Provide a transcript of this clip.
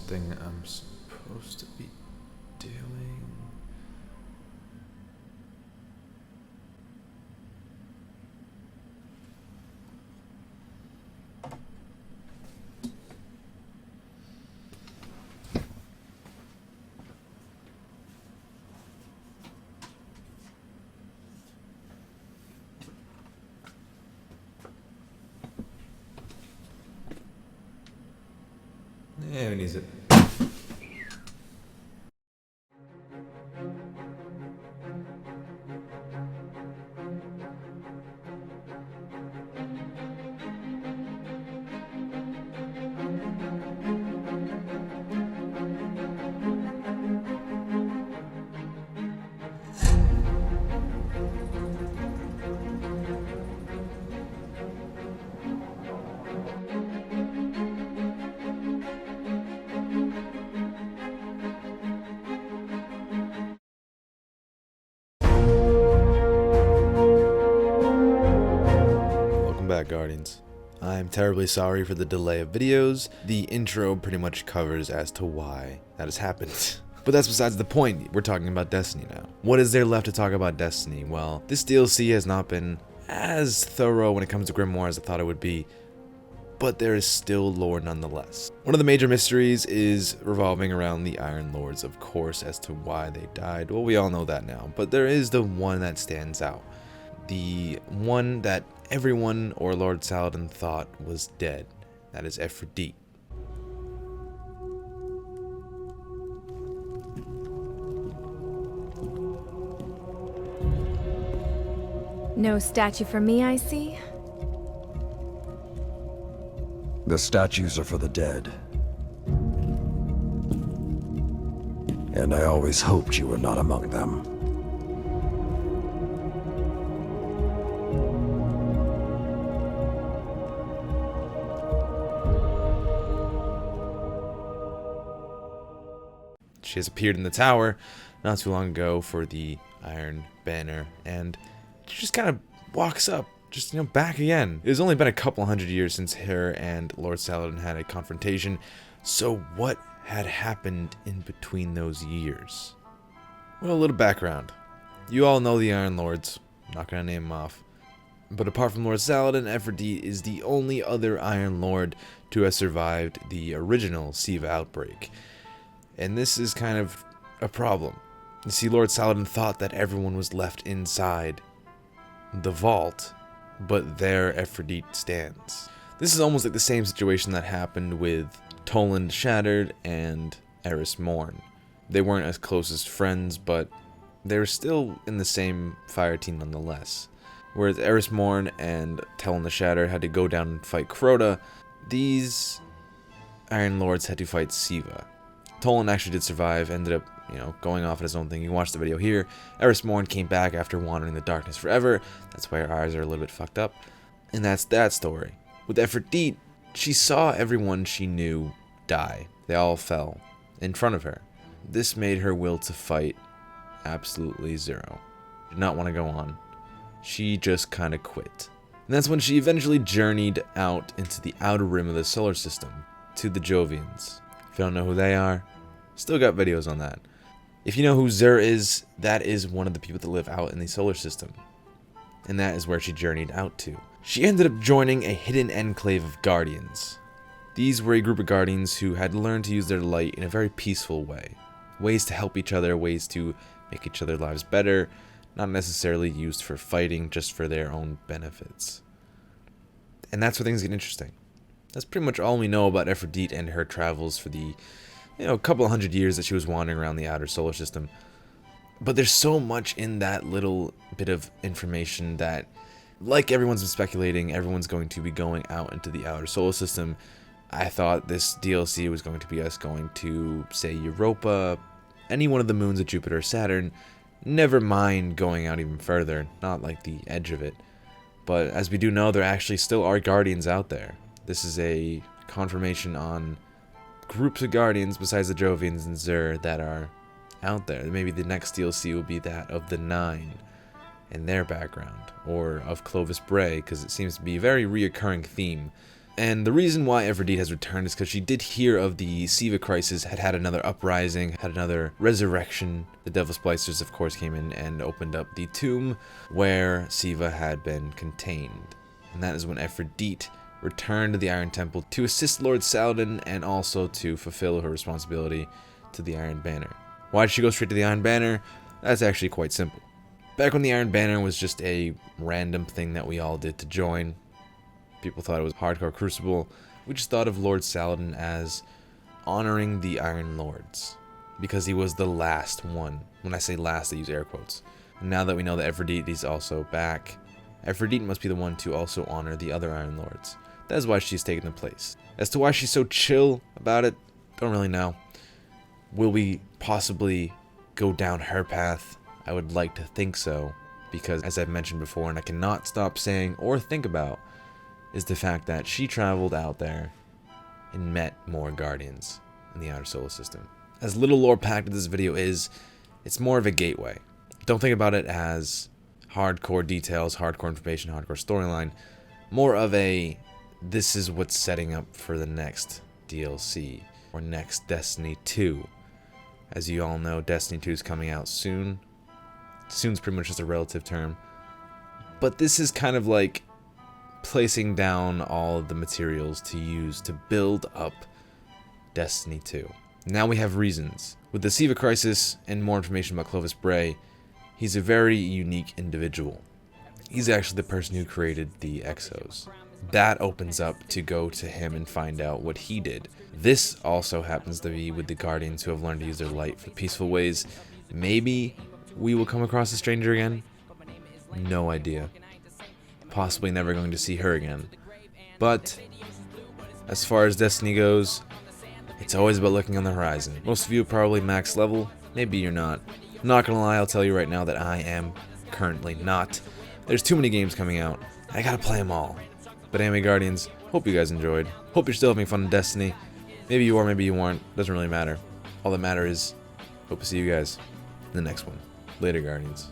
something I'm supposed to be doing? Yeah, who needs it? Welcome back, Guardians. I'm terribly sorry for the delay of videos. The intro pretty much covers as to why that has happened. But that's besides the point. We're talking about Destiny now. What is there left to talk about Destiny? Well, this DLC has not been as thorough when it comes to Grimoire as I thought it would be, but there is still lore nonetheless. One of the major mysteries is revolving around the Iron Lords, of course, as to why they died. Well, we all know that now, but there is the one that stands out. The one that everyone or Lord Saladin thought was dead. That is Efrideet. No statue for me, I see. The statues are for the dead. And I always hoped you were not among them. She has appeared in the tower not too long ago for the Iron Banner, and she just kind of walks up, just, back again. It has only been a couple hundred years since her and Lord Saladin had a confrontation, so what had happened in between those years? Well, a little background. You all know the Iron Lords. I'm not going to name them off. But apart from Lord Saladin, Efrideet is the only other Iron Lord to have survived the original Siva outbreak. And this is kind of a problem. You see, Lord Saladin thought that everyone was left inside the vault, but there Efrideet stands. This is almost like the same situation that happened with Toland Shattered and Eris Morn. They weren't as close as friends, but they were still in the same fire team nonetheless. Whereas Eris Morn and Toland the Shattered had to go down and fight Crota, these Iron Lords had to fight Siva. Toland actually did survive, ended up, going off at his own thing. You can watch the video here. Eris Morn came back after wandering the darkness forever. That's why her eyes are a little bit fucked up. And that's that story. With Efrideet, she saw everyone she knew die. They all fell in front of her. This made her will to fight absolutely zero. Did not want to go on. She just kind of quit. And that's when she eventually journeyed out into the outer rim of the solar system, to the Jovians. If you don't know who they are, still got videos on that. If you know who Xur is, that is one of the people that live out in the solar system. And that is where she journeyed out to. She ended up joining a hidden enclave of Guardians. These were a group of Guardians who had learned to use their light in a very peaceful way. Ways to help each other, ways to make each other's lives better, not necessarily used for fighting, just for their own benefits. And that's where things get interesting. That's pretty much all we know about Efrideet and her travels for the, couple of hundred years that she was wandering around the outer solar system. But there's so much in that little bit of information that, like everyone's been speculating, everyone's going to be going out into the outer solar system. I thought this DLC was going to be us going to, say, Europa, any one of the moons of Jupiter or Saturn, never mind going out even further, not like the edge of it. But as we do know, there actually still are Guardians out there. This is a confirmation on groups of Guardians besides the Jovians and Xur that are out there. Maybe the next DLC will be that of the Nine and their background, or of Clovis Bray, because it seems to be a very reoccurring theme. And the reason why Efrideet has returned is because she did hear of the Siva crisis, had another uprising, had another resurrection. The Devil Splicers, of course, came in and opened up the tomb where Siva had been contained. And that is when Efrideet returned to the Iron Temple to assist Lord Saladin and also to fulfill her responsibility to the Iron Banner. Why did she go straight to the Iron Banner? That's actually quite simple. Back when the Iron Banner was just a random thing that we all did to join, people thought it was hardcore Crucible, we just thought of Lord Saladin as honoring the Iron Lords, because he was the last one. When I say last, I use air quotes. And now that we know that Efrideet is also back, Efrideet must be the one to also honor the other Iron Lords. That is why she's taken the place. As to why she's so chill about it, don't really know. Will we possibly go down her path? I would like to think so, because as I've mentioned before, and I cannot stop saying or think about, is the fact that she traveled out there and met more Guardians in the outer solar system. As little lore packed as this video is, it's more of a gateway. Don't think about it as hardcore details, hardcore information, hardcore storyline. More of a, this is what's setting up for the next DLC, or next Destiny 2. As you all know, Destiny 2 is coming out soon. Soon's pretty much just a relative term. But this is kind of like placing down all of the materials to use to build up Destiny 2. Now we have reasons. With the Siva crisis and more information about Clovis Bray, he's a very unique individual. He's actually the person who created the Exos. That opens up to go to him and find out what he did. This also happens to be with the Guardians who have learned to use their light for peaceful ways. Maybe we will come across a stranger again? No idea. Possibly never going to see her again. But as far as Destiny goes, it's always about looking on the horizon. Most of you are probably max level. Maybe you're not. I'm not gonna lie, I'll tell you right now that I am currently not. There's too many games coming out. I gotta play them all. But anyway, Guardians, hope you guys enjoyed. Hope you're still having fun in Destiny. Maybe you are, maybe you weren't. Doesn't really matter. All that matters is, hope to see you guys in the next one. Later, Guardians.